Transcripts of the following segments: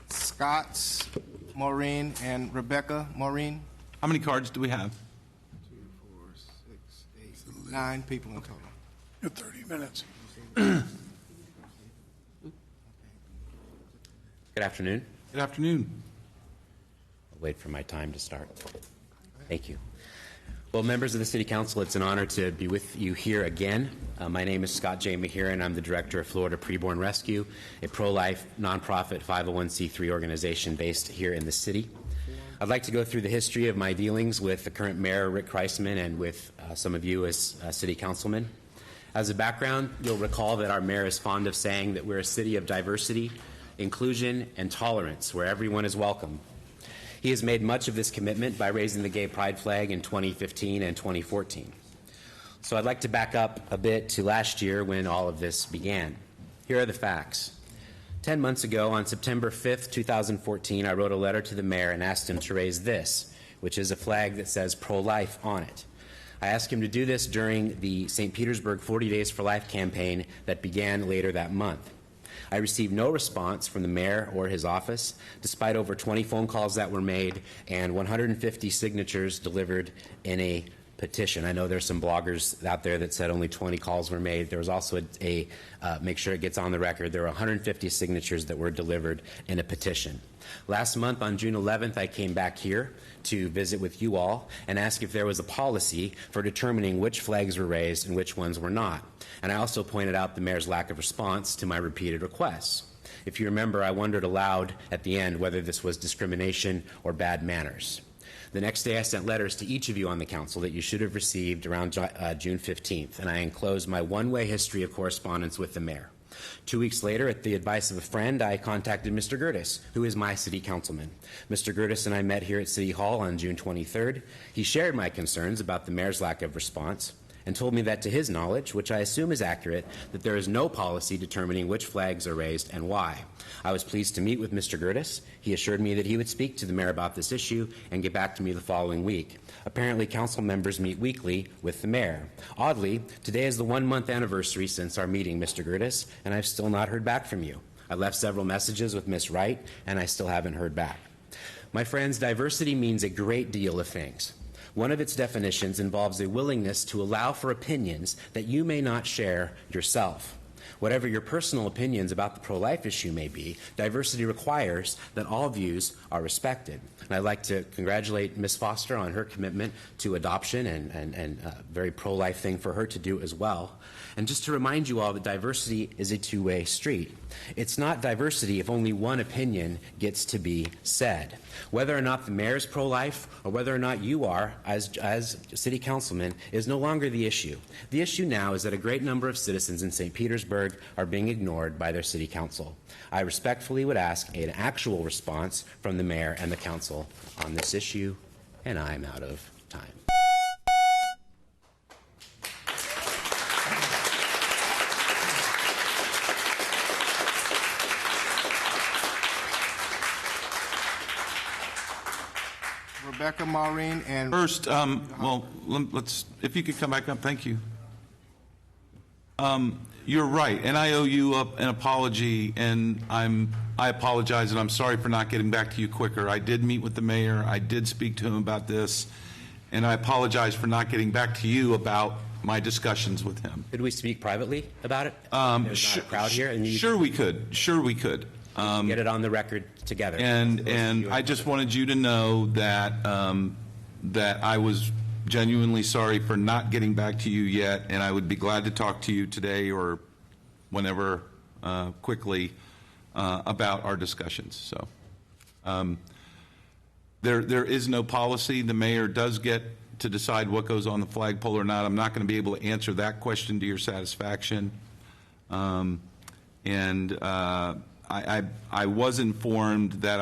Scott, Maureen, and Rebecca Maureen. How many cards do we have? 2, 4, 6, 8, 9 people in total. You have 30 minutes. Good afternoon. Good afternoon. I'll wait for my time to start. Thank you. Well, members of the City Council, it's an honor to be with you here again. My name is Scott J. Mahurin. I'm the director of Florida Preborn Rescue, a pro-life, nonprofit 501c3 organization based here in the city. I'd like to go through the history of my dealings with the current Mayor, Rick Kriseman, and with some of you as City Councilmen. As a background, you'll recall that our mayor is fond of saying that we're a city of diversity, inclusion, and tolerance, where everyone is welcome. He has made much of this commitment by raising the gay pride flag in 2015 and 2014. So I'd like to back up a bit to last year when all of this began. Here are the facts. 10 months ago, on September 5th, 2014, I wrote a letter to the mayor and asked him to raise this, which is a flag that says pro-life on it. I asked him to do this during the St. Petersburg 40 Days for Life campaign that began later that month. I received no response from the mayor or his office, despite over 20 phone calls that were made and 150 signatures delivered in a petition. I know there's some bloggers out there that said only 20 calls were made. There was also a make sure it gets on the record, there were 150 signatures that were delivered in a petition. Last month, on June 11th, I came back here to visit with you all and ask if there was a policy for determining which flags were raised and which ones were not. And I also pointed out the mayor's lack of response to my repeated requests. If you remember, I wondered aloud at the end whether this was discrimination or bad manners. The next day, I sent letters to each of you on the council that you should have received around June 15th, and I enclosed my one-way history of correspondence with the mayor. 2 weeks later, at the advice of a friend, I contacted Mr. Gerdes, who is my city councilman. Mr. Gerdes and I met here at City Hall on June 23rd. He shared my concerns about the mayor's lack of response and told me that, to his knowledge, which I assume is accurate, that there is no policy determining which flags are raised and why. I was pleased to meet with Mr. Gerdes. He assured me that he would speak to the mayor about this issue and get back to me the following week. Apparently, council members meet weekly with the mayor. Oddly, today is the 1-month anniversary since our meeting, Mr. Gerdes, and I've still not heard back from you. I left several messages with Ms. Wright, and I still haven't heard back. My friends, diversity means a great deal of things. One of its definitions involves a willingness to allow for opinions that you may not share yourself. Whatever your personal opinions about the pro-life issue may be, diversity requires that all views are respected. And I'd like to congratulate Ms. Foster on her commitment to adoption and a very pro-life thing for her to do as well. And just to remind you all that diversity is a two-way street. It's not diversity if only one opinion gets to be said. Whether or not the mayor is pro-life or whether or not you are as city councilman is no longer the issue. The issue now is that a great number of citizens in St. Petersburg are being ignored by their city council. I respectfully would ask an actual response from the mayor and the council on this issue, and I'm out of time. Rebecca Maureen and First, well, let's, if you could come back up, thank you. You're right, and I owe you an apology, and I apologize, and I'm sorry for not getting back to you quicker. I did meet with the mayor, I did speak to him about this, and I apologize for not getting back to you about my discussions with him. Could we speak privately about it? There's not a crowd here, and sure we could. Sure we could. Get it on the record together. And I just wanted you to know that that I was genuinely sorry for not getting back to you yet, and I would be glad to talk to you today or whenever quickly about our discussions. So there is no policy. The mayor does get to decide what goes on the flagpole or not. I'm not going to be able to answer that question to your satisfaction. I was informed that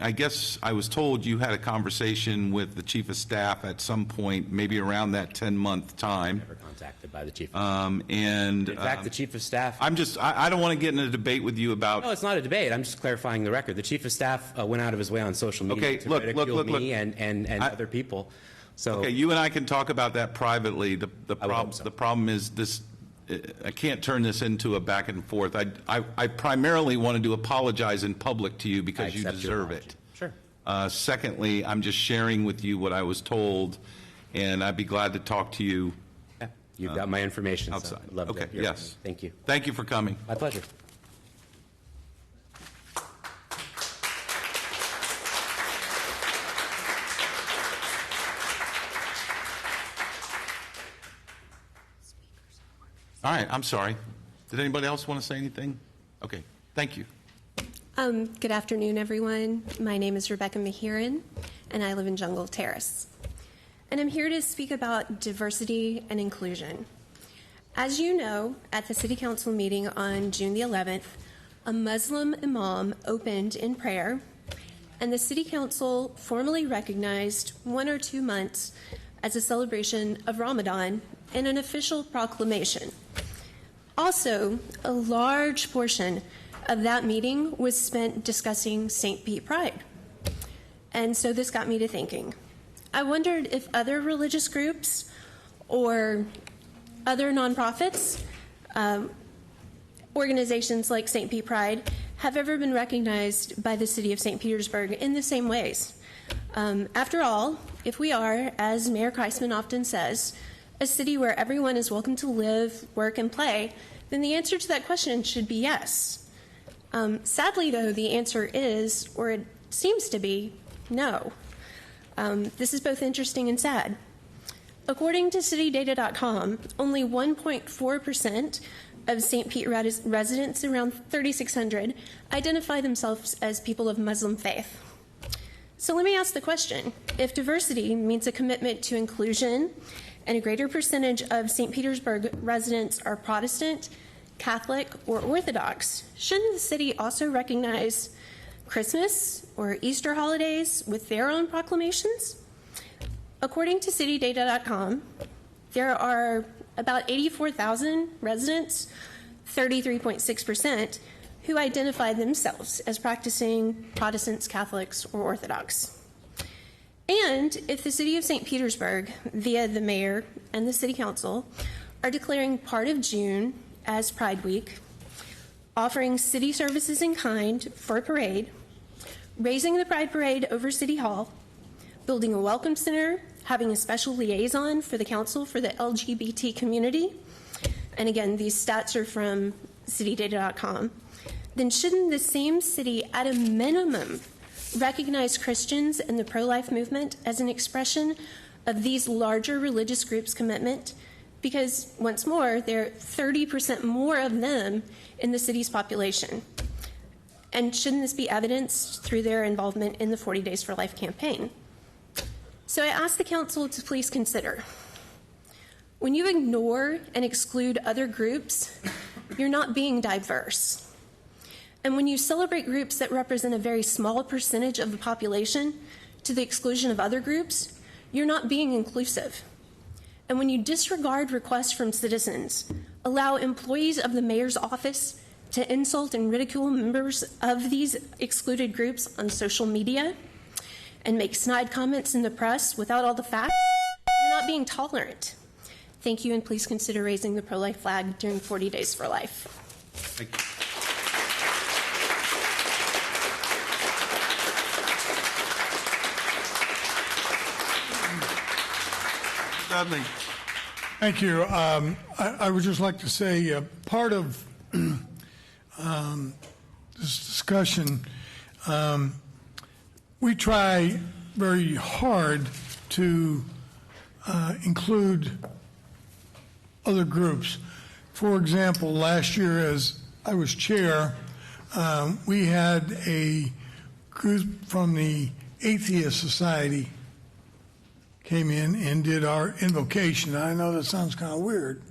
I guess I was told you had a conversation with the chief of staff at some point, maybe around that 10-month time. Never contacted by the chief of staff. In fact, the chief of staff. I don't want to get in a debate with you about. No, it's not a debate. I'm just clarifying the record. The chief of staff went out of his way on social media to ridicule me and other people. So okay, you and I can talk about that privately. The problem is this. I can't turn this into a back and forth. I primarily wanted to apologize in public to you because you accept your deserve apology. it. Sure. Secondly, I'm just sharing with you what I was told, and I'd be glad to talk to you Yeah, you've got my information. outside. So I'd love to Okay, hear from you. yes. Thank you. Thank you for coming. My pleasure. All right, I'm sorry. Did anybody else want to say anything? Okay, thank you. Good afternoon, everyone. My name is Rebecca Mahurin, and I live in Jungle Terrace. And I'm here to speak about diversity and inclusion. As you know, at the City Council meeting on June the 11th, a Muslim imam opened in prayer, and the City Council formally recognized 1 or 2 months as a celebration of Ramadan in an official proclamation. Also, a large portion of that meeting was spent discussing St. Pete Pride. And so this got me to thinking. I wondered if other religious groups or other nonprofits, organizations like St. Pete Pride, have ever been recognized by the city of St. Petersburg in the same ways. After all, if we are, as Mayor Kriseman often says, a city where everyone is welcome to live, work, and play, then the answer to that question should be yes. Sadly, though, the answer is, or it seems to be, no. This is both interesting and sad. According to citydata.com, only 1.4% of St. Pete residents, around 3,600, identify themselves as people of Muslim faith. So let me ask the question. If diversity means a commitment to inclusion and a greater percentage of St. Petersburg residents are Protestant, Catholic, or Orthodox, shouldn't the city also recognize Christmas or Easter holidays with their own proclamations? According to citydata.com, there are about 84,000 residents, 33.6%, who identify themselves as practicing Protestants, Catholics, or Orthodox. And if the city of St. Petersburg, via the mayor and the city council, are declaring part of June as Pride Week, offering city services in kind for a parade, raising the Pride Parade over City Hall, building a welcome center, having a special liaison for the council for the LGBT community, and again, these stats are from citydata.com, then shouldn't the same city, at a minimum, recognize Christians and the pro-life movement as an expression of these larger religious groups' commitment? Because, once more, there are 30% more of them in the city's population. And shouldn't this be evidenced through their involvement in the 40 Days for Life campaign? So I ask the council to please consider, when you ignore and exclude other groups, you're not being diverse. And when you celebrate groups that represent a very small percentage of the population to the exclusion of other groups, you're not being inclusive. And when you disregard requests from citizens, allow employees of the mayor's office to insult and ridicule members of these excluded groups on social media, and make snide comments in the press without all the facts, you're not being tolerant. Thank you, and please consider raising the pro-life flag during 40 Days for Life. Thank you. Dudley. Thank you. I would just like to say part of this discussion, we try very hard to include other groups. For example, last year as I was chair, we had a group from the Atheist Society came in and did our invocation. I know that sounds kind of weird,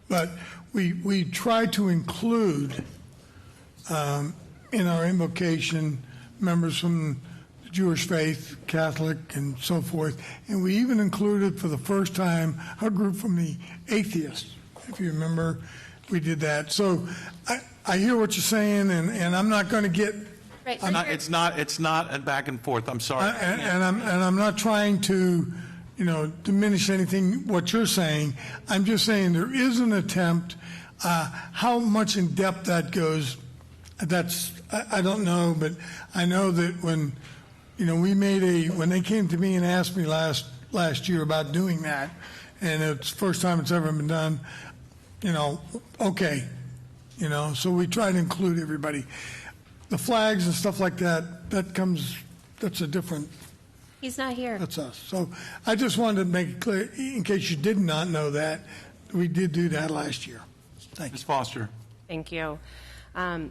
but we tried to include in our invocation members from the Jewish faith, Catholic, and so forth. And we even included for the first time a group from the atheists. If you remember, we did that. So I hear what you're saying, and I'm not going to get. Right. It's not a back and forth. I'm sorry. And I'm not trying to diminish anything, what you're saying. I'm just saying there is an attempt. How much in depth that goes, I don't know, but I know that when, when they came to me and asked me last year about doing that, and it's the first time it's ever been done, okay, so we try to include everybody. The flags and stuff like that, that's a different, He's not here. that's us. So I just wanted to make it clear, in case you did not know that, we did do that last year. Thank Ms. you. Foster. Thank you.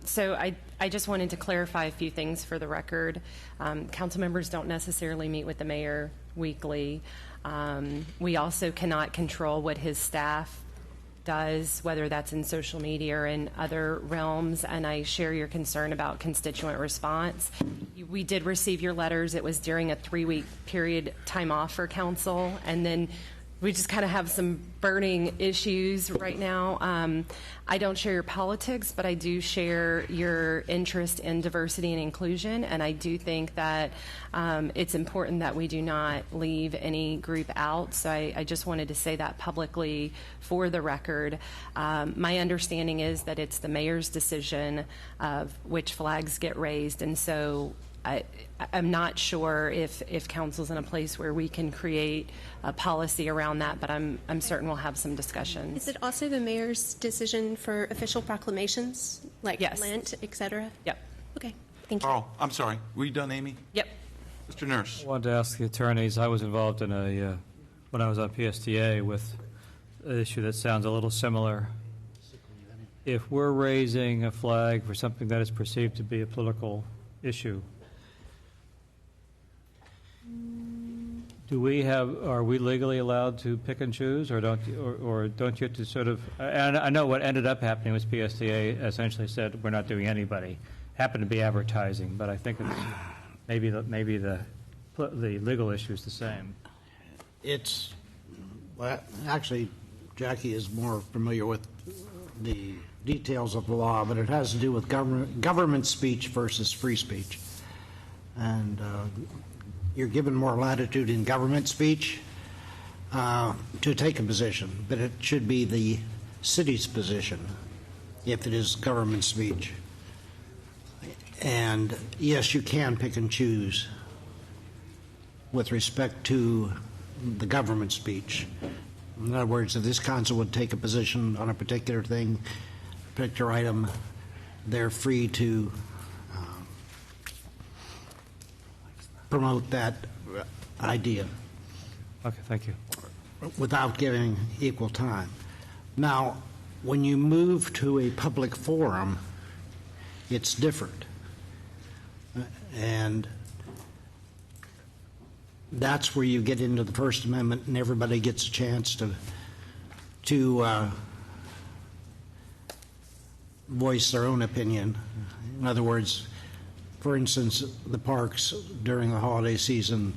So I just wanted to clarify a few things for the record. Council members don't necessarily meet with the mayor weekly. We also cannot control what his staff does, whether that's in social media or in other realms, and I share your concern about constituent response. We did receive your letters. It was during a 3-week period time off for council, and then we just kind of have some burning issues right now. I don't share your politics, but I do share your interest in diversity and inclusion, and I do think that it's important that we do not leave any group out. So I just wanted to say that publicly for the record. My understanding is that it's the mayor's decision of which flags get raised, and so I'm not sure if council's in a place where we can create a policy around that, but I'm certain we'll have some discussions. Is it also the mayor's decision for official proclamations, like Yes. Lent, et cetera? Yep. Okay, thank you. Karl, I'm sorry. Were you done, Amy? Yep. Mr. Nurse. I wanted to ask the attorneys, I was involved in when I was on PSTA with an issue that sounds a little similar. If we're raising a flag for something that is perceived to be a political issue, are we legally allowed to pick and choose, or don't you have to sort of? And I know what ended up happening was PSTA essentially said we're not doing anybody. Happened to be advertising, but I think it's maybe the legal issue is the same. Well, actually, Jackie is more familiar with the details of the law, but it has to do with government speech versus free speech, and you're given more latitude in government speech to take a position, but it should be the city's position if it is government speech. And yes, you can pick and choose with respect to the government speech. In other words, if this council would take a position on a particular thing, particular item, they're free to promote that idea Okay, thank you. without giving equal time. Now, when you move to a public forum, it's different. And that's where you get into the First Amendment and everybody gets a chance to voice their own opinion. In other words, for instance, the parks during the holiday season,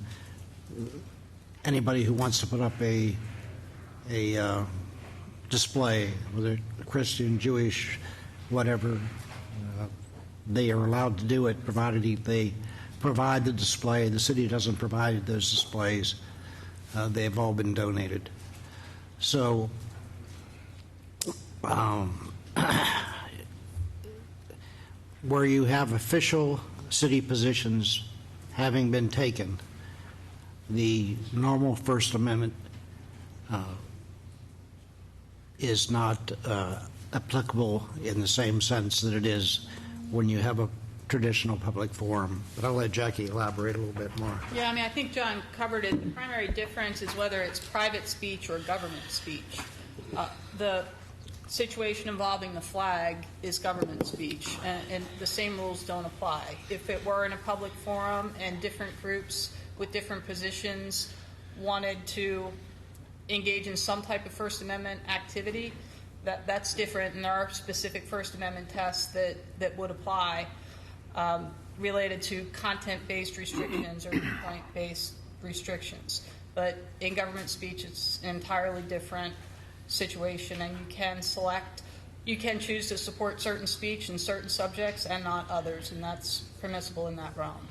anybody who wants to put up a display, whether Christian, Jewish, whatever, they are allowed to do it, provided they provide the display. The city doesn't provide those displays. They've all been donated. So where you have official city positions having been taken, the normal First Amendment is not applicable in the same sense that it is when you have a traditional public forum. But I'll let Jackie elaborate a little bit more. Yeah, I mean, I think John covered it. The primary difference is whether it's private speech or government speech. The situation involving the flag is government speech, and the same rules don't apply. If it were in a public forum and different groups with different positions wanted to engage in some type of First Amendment activity, that's different, and there are specific First Amendment tests that would apply related to content-based restrictions or point-based restrictions. But in government speech, it's an entirely different situation, and you can choose to support certain speech and certain subjects and not others, and that's permissible in that realm.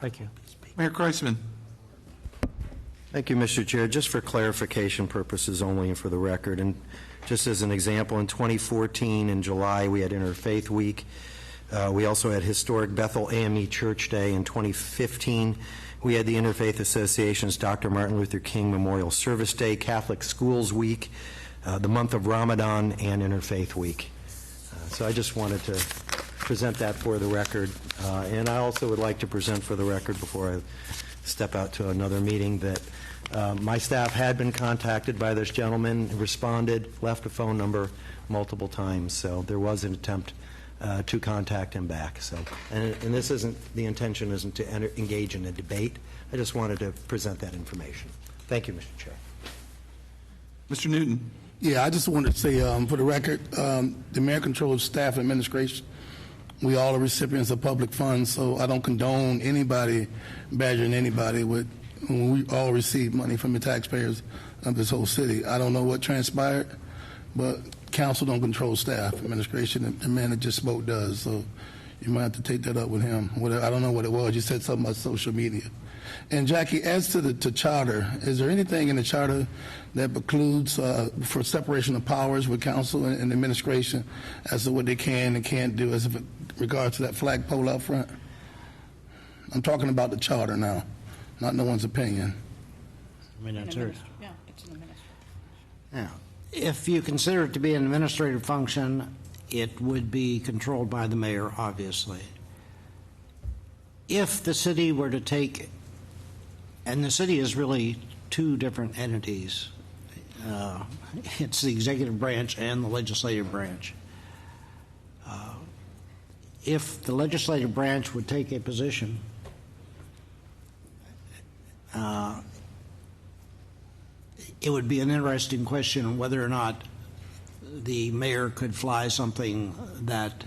Thank you. Mayor Kriseman. Thank you, Mr. Chair. Just for clarification purposes only and for the record, and just as an example, in 2014 in July we had Interfaith Week. We also had Historic Bethel AME Church Day. In 2015 we had the Interfaith Association's Dr. Martin Luther King Memorial Service Day, Catholic Schools Week, the month of Ramadan, and Interfaith Week. So I just wanted to present that for the record. And I also would like to present for the record before I step out to another meeting that my staff had been contacted by this gentleman, responded, left a phone number multiple times. So there was an attempt to contact him back. So, and this isn't, the intention isn't to engage in a debate. I just wanted to present that information. Thank you, Mr. Chair. Mr. Newton. Yeah, I just wanted to say, for the record, the mayor controls staff administration. We all are recipients of public funds, so I don't condone anybody badgering anybody when we all receive money from the taxpayers of this whole city. I don't know what transpired, but council don't control staff administration. The man that just spoke does, so you might have to take that up with him. I don't know what it was. You said something about social media. And Jackie, as to the charter, is there anything in the charter that precludes for separation of powers with council and administration as to what they can and can't do as in regards to that flagpole out front? I'm talking about the charter now, not no one's opinion. I mean, that's hers. Yeah, it's an administrative. Yeah. If you consider it to be an administrative function, it would be controlled by the mayor, obviously. If the city were to take, and the city is really two different entities, it's the executive branch and the legislative branch. If the legislative branch would take a position, it would be an interesting question on whether or not the mayor could fly something that,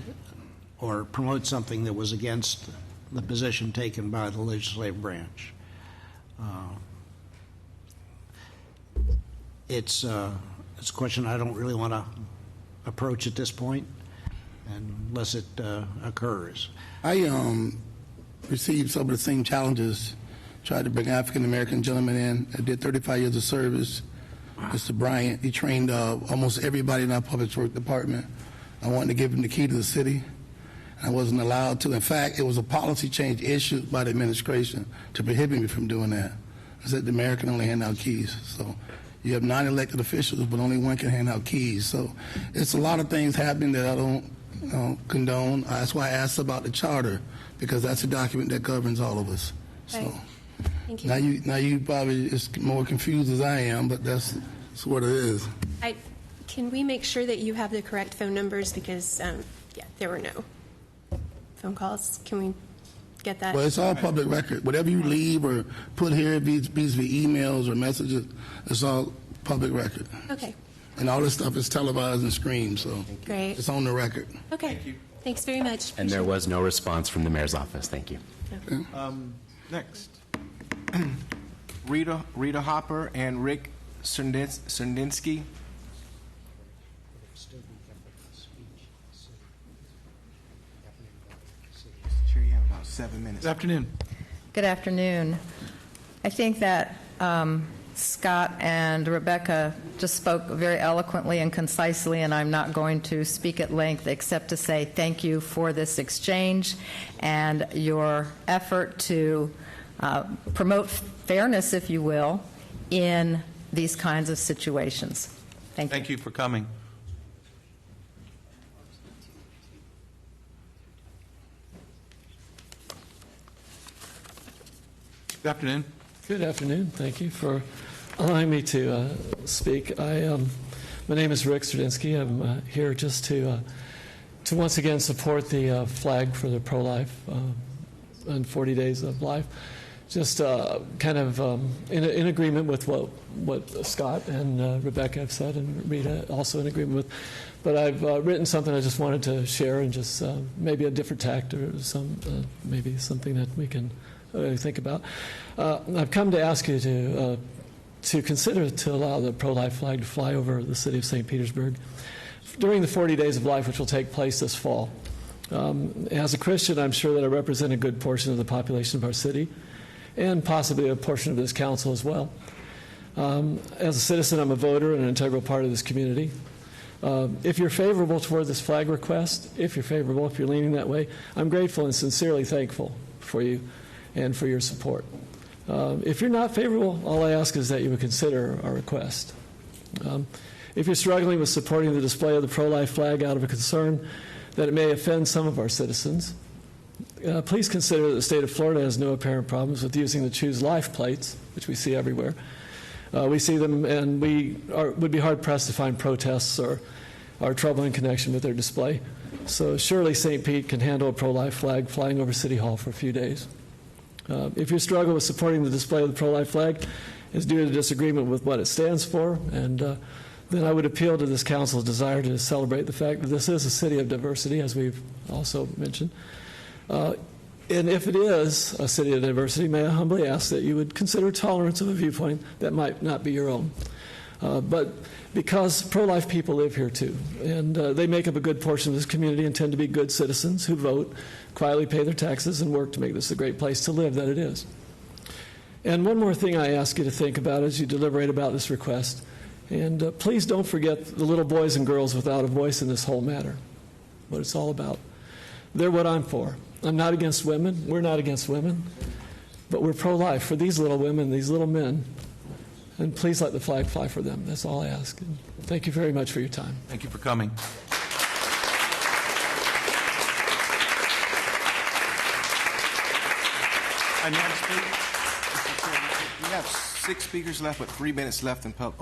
or promote something that was against the position taken by the legislative branch. It's a question I don't really want to approach at this point, unless it occurs. I received some of the same challenges. Tried to bring African-American gentlemen in. I did 35 years of service. Mr. Bryant, he trained almost everybody in our public works department. I wanted to give him the key to the city. I wasn't allowed to. In fact, it was a policy change issued by the administration to prohibit me from doing that. I said the mayor can only hand out keys. So you have 9 elected officials, but only one can hand out keys. So it's a lot of things happening that I don't condone. That's why I asked about the charter, because that's a document that governs all of us. So. Right. Thank you. Now you probably is more confused as I am, but that's what it is. Can we make sure that you have the correct phone numbers, because there were no phone calls. Can we get that? Well, it's all public record. Whatever you leave or put here, be via emails or messages, it's all public record. Okay. And all this stuff is televised and streamed, so Great. it's on the record. Okay. Thank you. Thanks very much. And there was no response from the mayor's office. Thank you. Okay. Next. Rita Hopper and Rick Sundinsky. Sure, you have about 7 minutes. Good afternoon. Good afternoon. I think that Scott and Rebecca just spoke very eloquently and concisely, and I'm not going to speak at length except to say thank you for this exchange and your effort to promote fairness, if you will, in these kinds of situations. Thank you. Thank you for coming. Good afternoon. Good afternoon. Thank you for allowing me to speak. My name is Rick Strudinsky. I'm here just to once again support the flag for the pro-life and 40 days of life. Just kind of in agreement with what Scott and Rebecca have said, and Rita also in agreement with. But I've written something I just wanted to share, and just maybe a different tact or maybe something that we can think about. I've come to ask you to consider to allow the pro-life flag to fly over the city of St. Petersburg during the 40 days of life, which will take place this fall. As a Christian, I'm sure that I represent a good portion of the population of our city, and possibly a portion of this council as well. As a citizen, I'm a voter and an integral part of this community. If you're favorable toward this flag request, if you're leaning that way, I'm grateful and sincerely thankful for you and for your support. If you're not favorable, all I ask is that you would consider our request. If you're struggling with supporting the display of the pro-life flag out of a concern that it may offend some of our citizens, please consider that the state of Florida has no apparent problems with using the Choose Life plates, which we see everywhere. We see them, and would be hard-pressed to find protests or trouble in connection with their display. So surely St. Pete can handle a pro-life flag flying over City Hall for a few days. If your struggle with supporting the display of the pro-life flag is due to disagreement with what it stands for, and then I would appeal to this council's desire to celebrate the fact that this is a city of diversity, as we've also mentioned. And if it is a city of diversity, may I humbly ask that you would consider tolerance of a viewpoint that might not be your own. But because pro-life people live here too, and they make up a good portion of this community and tend to be good citizens who vote, quietly pay their taxes, and work to make this a great place to live that it is. And one more thing I ask you to think about as you deliberate about this request, and please don't forget the little boys and girls without a voice in this whole matter, what it's all about. They're what I'm for. I'm not against women. We're not against women. But we're pro-life for these little women, these little men. And please let the flag fly for them. That's all I ask. And thank you very much for your time. Thank you for coming. Our next speaker, we have 6 speakers left with 3 minutes left in open